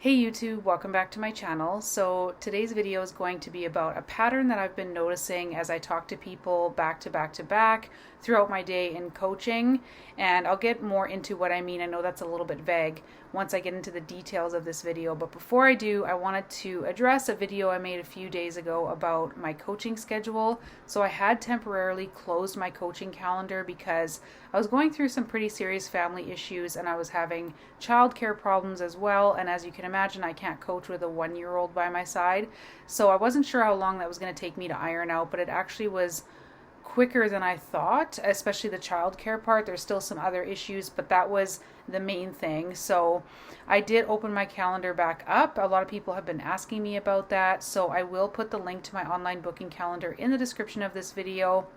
Hey YouTube, welcome back to my channel. So today's video is going to be about a pattern that I've been noticing as I talk to people back to back to back throughout my day in coaching, and I'll get more into what I mean. I know that's a little bit vague once I get into the details of this video, but before I do, I wanted to address a video I made a few days ago about my coaching schedule. So I had temporarily closed my coaching calendar because I was going through some pretty serious family issues and I was having childcare problems as well, and as you can imagine, I can't coach with a 1-year-old by my side. So I wasn't sure how long that was going to take me to iron out, but it actually was quicker than I thought, especially the childcare part. There's still some other issues, but that was the main thing. So I did open my calendar back up. A lot of people have been asking me about that, so I will put the link to my online booking calendar in the description of this video.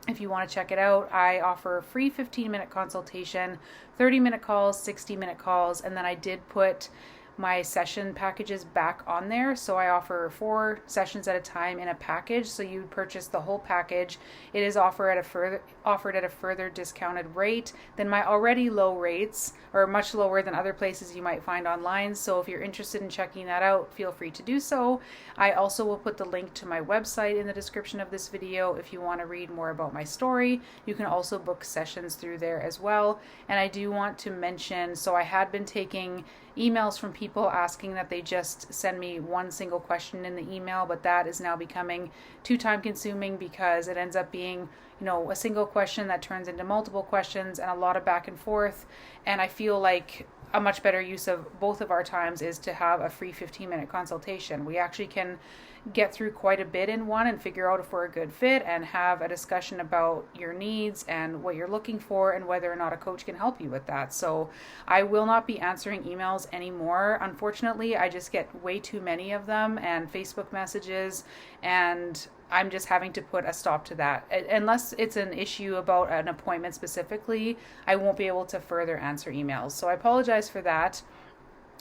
If you want to check it out, I offer a free 15-minute consultation, 30-minute calls, 60-minute calls, and then I did put my session packages back on there. So I offer 4 sessions at a time in a package. So you purchase the whole package. It is offered at a further discounted rate than my already low rates, or much lower than other places you might find online. So if you're interested in checking that out, feel free to do so. I also will put the link to my website in the description of this video if you want to read more about my story. You can also book sessions through there as well. And I do want to mention, so I had been taking emails from people asking that they just send me one single question in the email, but that is now becoming too time consuming because it ends up being, a single question that turns into multiple questions and a lot of back and forth. And I feel like a much better use of both of our times is to have a free 15-minute consultation. We actually can get through quite a bit in one and figure out if we're a good fit and have a discussion about your needs and what you're looking for and whether or not a coach can help you with that. So I will not be answering emails anymore. Unfortunately, I just get way too many of them and Facebook messages, and I'm just having to put a stop to that. Unless it's an issue about an appointment specifically, I won't be able to further answer emails. So I apologize for that.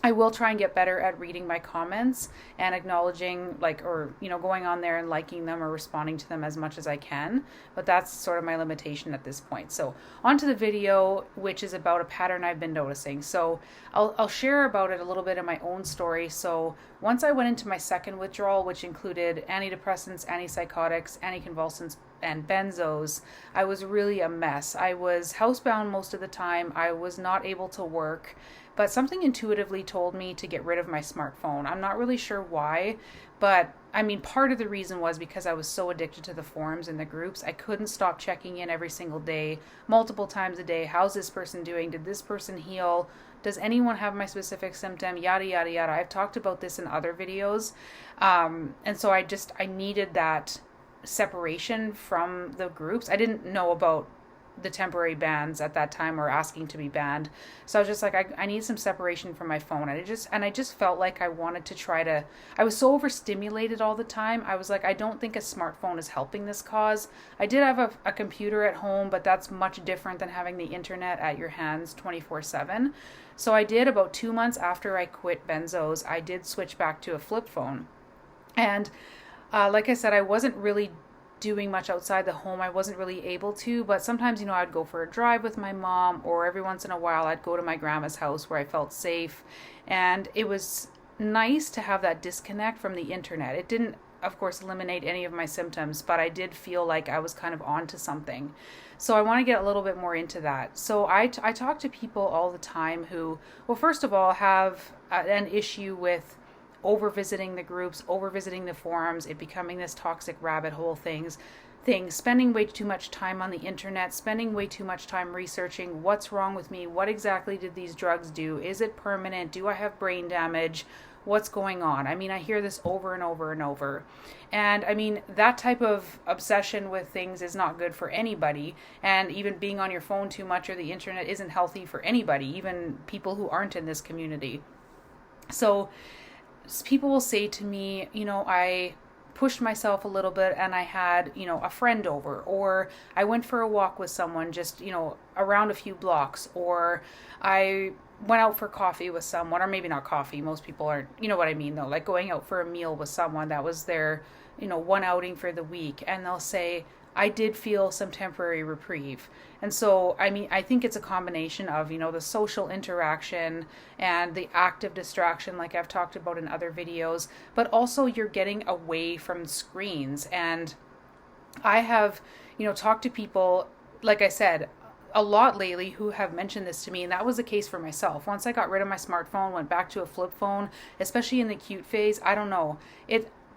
I will try and get better at reading my comments and acknowledging, going on there and liking them or responding to them as much as I can. But that's sort of my limitation at this point. So on to the video, which is about a pattern I've been noticing. So I'll share about it a little bit in my own story. So once I went into my second withdrawal, which included antidepressants, antipsychotics, anticonvulsants, and benzos, I was really a mess. I was housebound most of the time. I was not able to work, but something intuitively told me to get rid of my smartphone. I'm not really sure why, but part of the reason was because I was so addicted to the forums and the groups. I couldn't stop checking in every single day, multiple times a day. How's this person doing? Did this person heal? Does anyone have my specific symptom? Yada, yada, yada. I've talked about this in other videos. And so I needed that separation from the groups. I didn't know about the temporary bans at that time or asking to be banned. So I was just like, I need some separation from my phone. And I just felt like I wanted to I was so overstimulated all the time. I was like, I don't think a smartphone is helping this cause. I did have a computer at home, but that's much different than having the internet at your hands 24/7. So I did, about 2 months after I quit benzos, I did switch back to a flip phone. And like I said, I wasn't really doing much outside the home. I wasn't really able to, but sometimes, I'd go for a drive with my mom, or every once in a while I'd go to my grandma's house where I felt safe. And it was nice to have that disconnect from the internet. It didn't, of course, eliminate any of my symptoms, but I did feel like I was kind of onto something. So I want to get a little bit more into that. So I talk to people all the time who, well, first of all, have an issue with over visiting the groups, over visiting the forums, it becoming this toxic rabbit hole thing, spending way too much time on the internet, spending way too much time researching what's wrong with me, what exactly did these drugs do, is it permanent, do I have brain damage, what's going on? I hear this over and over and over. And that type of obsession with things is not good for anybody. And even being on your phone too much or the internet isn't healthy for anybody, even people who aren't in this community. So people will say to me, I pushed myself a little bit and I had, a friend over, or I went for a walk with someone just, around a few blocks, or I went out for coffee with someone, or maybe not coffee. Most people aren't, you know what I mean though, like going out for a meal with someone that was their, one outing for the week. And they'll say, I did feel some temporary reprieve. And so, I mean, I think it's a combination of, the social interaction and the active distraction, like I've talked about in other videos, but also you're getting away from screens. And I have, talked to people, like I said, a lot lately who have mentioned this to me, and that was the case for myself. Once I got rid of my smartphone, went back to a flip phone, especially in the acute phase, I don't know.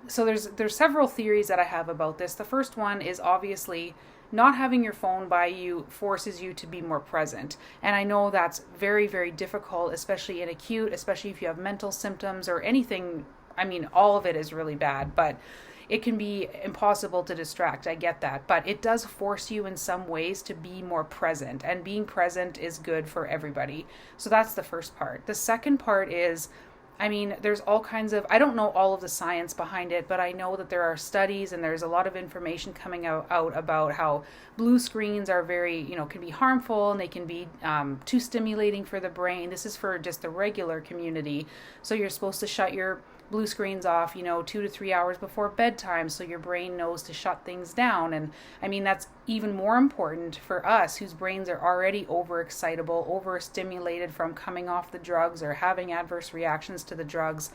So there's several theories that I have about this. The first one is obviously not having your phone by you forces you to be more present. And I know that's very, very difficult, especially in acute, especially if you have mental symptoms or anything. I mean, all of it is really bad, but it can be impossible to distract. I get that. But it does force you in some ways to be more present. And being present is good for everybody. So that's the first part. The second part is, there's all kinds of, I don't know all of the science behind it, but I know that there are studies and there's a lot of information coming out about how blue screens are very, can be harmful, and they can be too stimulating for the brain. This is for just the regular community. So you're supposed to shut your blue screens off, 2 to 3 hours before bedtime, so your brain knows to shut things down. And that's even more important for us whose brains are already overexcitable, overstimulated from coming off the drugs or having adverse reactions to the drugs.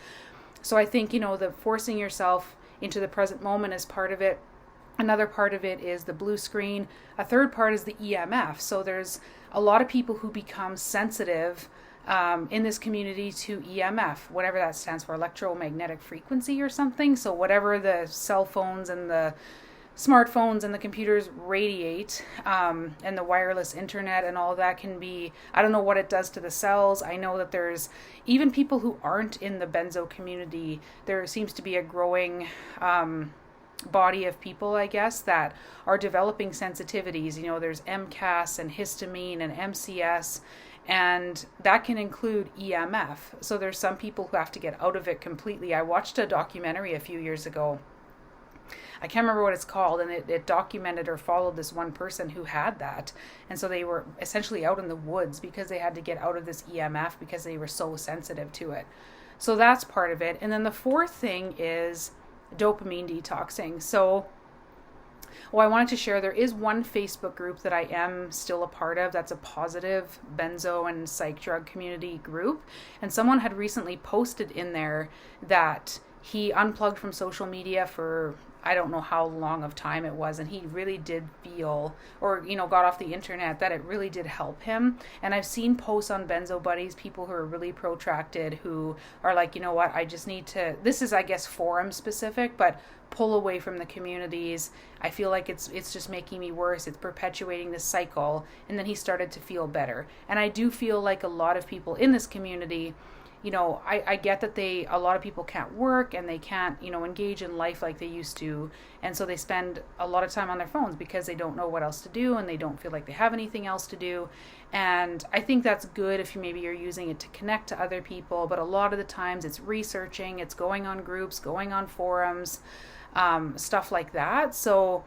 So I think, the forcing yourself into the present moment is part of it. Another part of it is the blue screen. A third part is the EMF. So there's a lot of people who become sensitive in this community to EMF, whatever that stands for, electromagnetic frequency or something. So whatever the cell phones and the smartphones and the computers radiate, and the wireless internet and all that can be, I don't know what it does to the cells. I know that there's even people who aren't in the benzo community. There seems to be a growing body of people, I guess, that are developing sensitivities. There's MCAS and histamine and MCS, and that can include EMF. So there's some people who have to get out of it completely. I watched a documentary a few years ago. I can't remember what it's called, and it documented or followed this one person who had that. And so they were essentially out in the woods because they had to get out of this EMF because they were so sensitive to it. So that's part of it. And then the fourth thing is dopamine detoxing. So I wanted to share, there is one Facebook group that I am still a part of that's a positive benzo and psych drug community group. And someone had recently posted in there that he unplugged from social media for I don't know how long of time it was, and he really did feel, or got off the internet, that it really did help him. And I've seen posts on Benzo Buddies, people who are really protracted, who are like, what, I just need to, this is I guess forum specific, but pull away from the communities. I feel like it's just making me worse. It's perpetuating this cycle. And then he started to feel better. And I do feel like a lot of people in this community, I get that a lot of people can't work and they can't, engage in life like they used to. And so they spend a lot of time on their phones because they don't know what else to do and they don't feel like they have anything else to do. And I think that's good if maybe you're using it to connect to other people. But a lot of the times it's researching, it's going on groups, going on forums, stuff like that. So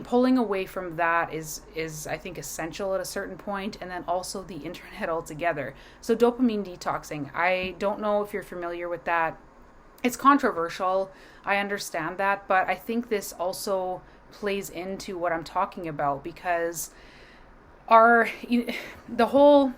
pulling away from that is I think essential at a certain point, and then also the internet altogether. So dopamine detoxing, I don't know if you're familiar with that. It's controversial, I understand that, but I think this also plays into what I'm talking about, because the whole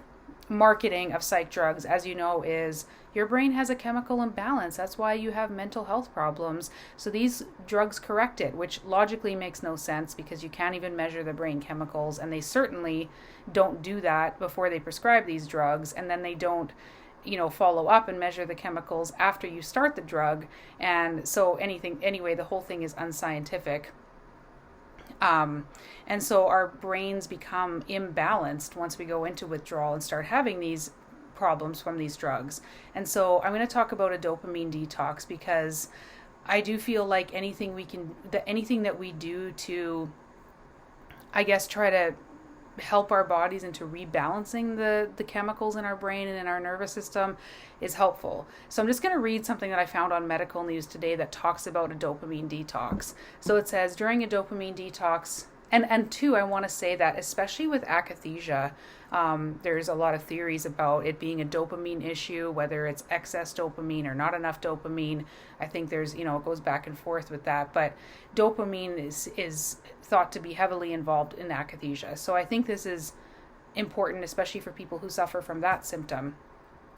marketing of psych drugs, as you know, is your brain has a chemical imbalance. That's why you have mental health problems. So these drugs correct it, which logically makes no sense because you can't even measure the brain chemicals, and they certainly don't do that before they prescribe these drugs, and then they don't follow up and measure the chemicals after you start the drug. And so the whole thing is unscientific. And so our brains become imbalanced once we go into withdrawal and start having these problems from these drugs. And so I'm going to talk about a dopamine detox, because I do feel like anything that we do to, I guess, try to help our bodies into rebalancing the chemicals in our brain and in our nervous system is helpful. So I'm just going to read something that I found on Medical News today that talks about a dopamine detox. So it says, during a dopamine detox And two, I want to say that especially with akathisia, there's a lot of theories about it being a dopamine issue, whether it's excess dopamine or not enough dopamine. I think there's, it goes back and forth with that, but dopamine is thought to be heavily involved in akathisia. So I think this is important, especially for people who suffer from that symptom.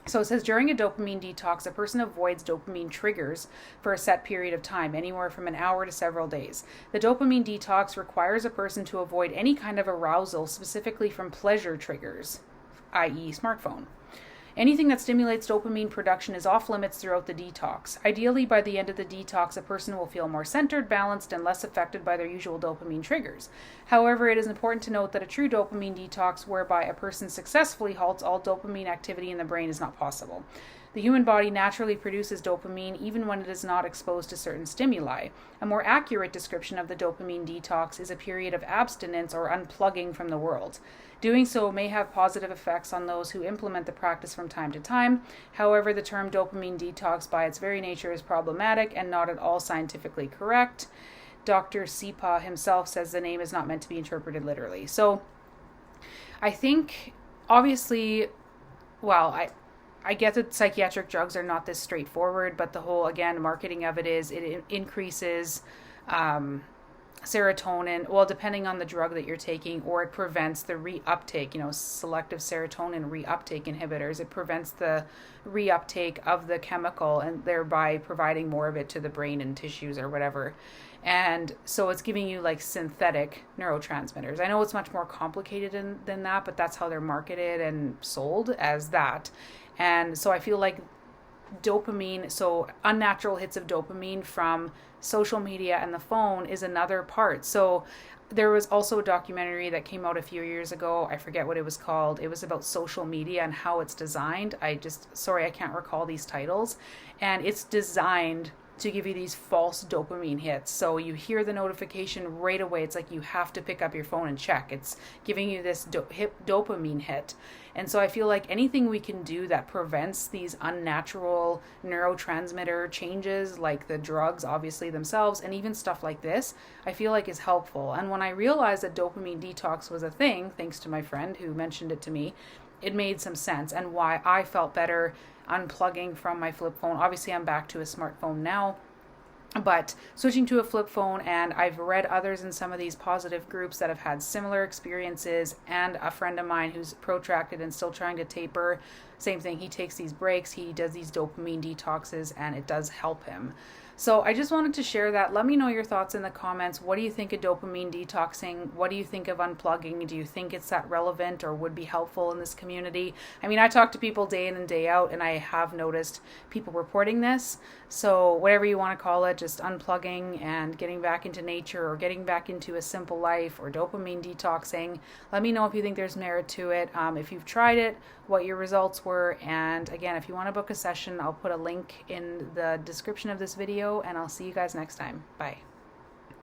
So it says during a dopamine detox, a person avoids dopamine triggers for a set period of time, anywhere from an hour to several days. The dopamine detox requires a person to avoid any kind of arousal, specifically from pleasure triggers, i.e. smartphone. Anything that stimulates dopamine production is off limits throughout the detox. Ideally, by the end of the detox, a person will feel more centered, balanced, and less affected by their usual dopamine triggers. However, it is important to note that a true dopamine detox whereby a person successfully halts all dopamine activity in the brain is not possible. The human body naturally produces dopamine even when it is not exposed to certain stimuli. A more accurate description of the dopamine detox is a period of abstinence or unplugging from the world. Doing so may have positive effects on those who implement the practice from time to time. However, the term dopamine detox by its very nature is problematic and not at all scientifically correct. Dr. Sipa himself says the name is not meant to be interpreted literally. So I think, obviously, I get that psychiatric drugs are not this straightforward, but the whole, again, marketing of it is it increases serotonin, well, depending on the drug that you're taking, or it prevents the reuptake, selective serotonin reuptake inhibitors. It prevents the reuptake of the chemical and thereby providing more of it to the brain and tissues or whatever. And so it's giving you like synthetic neurotransmitters. I know it's much more complicated than that, but that's how they're marketed and sold, as that. And so I feel like dopamine, so unnatural hits of dopamine from social media and the phone is another part. So there was also a documentary that came out a few years ago. I forget what it was called. It was about social media and how it's designed. I can't recall these titles. And it's designed to give you these false dopamine hits. So you hear the notification right away. It's like you have to pick up your phone and check. It's giving you this dopamine hit. And so I feel like anything we can do that prevents these unnatural neurotransmitter changes, like the drugs obviously themselves, and even stuff like this, I feel like is helpful. And when I realized that dopamine detox was a thing, thanks to my friend who mentioned it to me, it made some sense, and why I felt better unplugging from my flip phone. Obviously, I'm back to a smartphone now, but switching to a flip phone, and I've read others in some of these positive groups that have had similar experiences, and a friend of mine who's protracted and still trying to taper, same thing. He takes these breaks, he does these dopamine detoxes, and it does help him. So I just wanted to share that. Let me know your thoughts in the comments. What do you think of dopamine detoxing? What do you think of unplugging? Do you think it's that relevant or would be helpful in this community? I mean, I talk to people day in and day out, and I have noticed people reporting this. So whatever you want to call it, just unplugging and getting back into nature, or getting back into a simple life, or dopamine detoxing. Let me know if you think there's merit to it. If you've tried it, what your results were. And again, if you want to book a session, I'll put a link in the description of this video, and I'll see you guys next time. Bye.